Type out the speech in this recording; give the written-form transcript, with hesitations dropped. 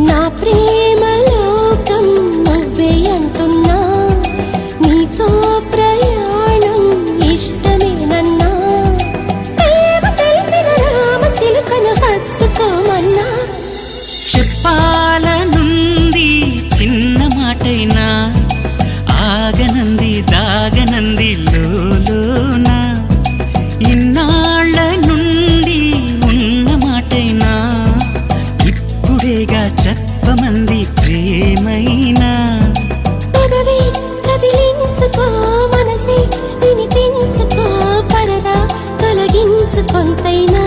నా ప్రేమ లోకం నువ్వే అంటున్నా, నీతో ప్రయాణం ఇష్టమేనన్నా, ప్రేమ తెలిపిన రామ చిలుకను హత్తుకోమన్నా. చెప్పాలనుంది చిన్న మాటైనా, ఆగనంది దాగనంది లోలోన, ఇన్నాళ్ళ నుండి ఉన్న మాటైనా, ఇప్పుడేగా చెప్పమంది ప్రేమైనా. పెదవి కదిలించుకో, మనసే వినిపించుకో, పరదా తొలగించు కొంతైనా.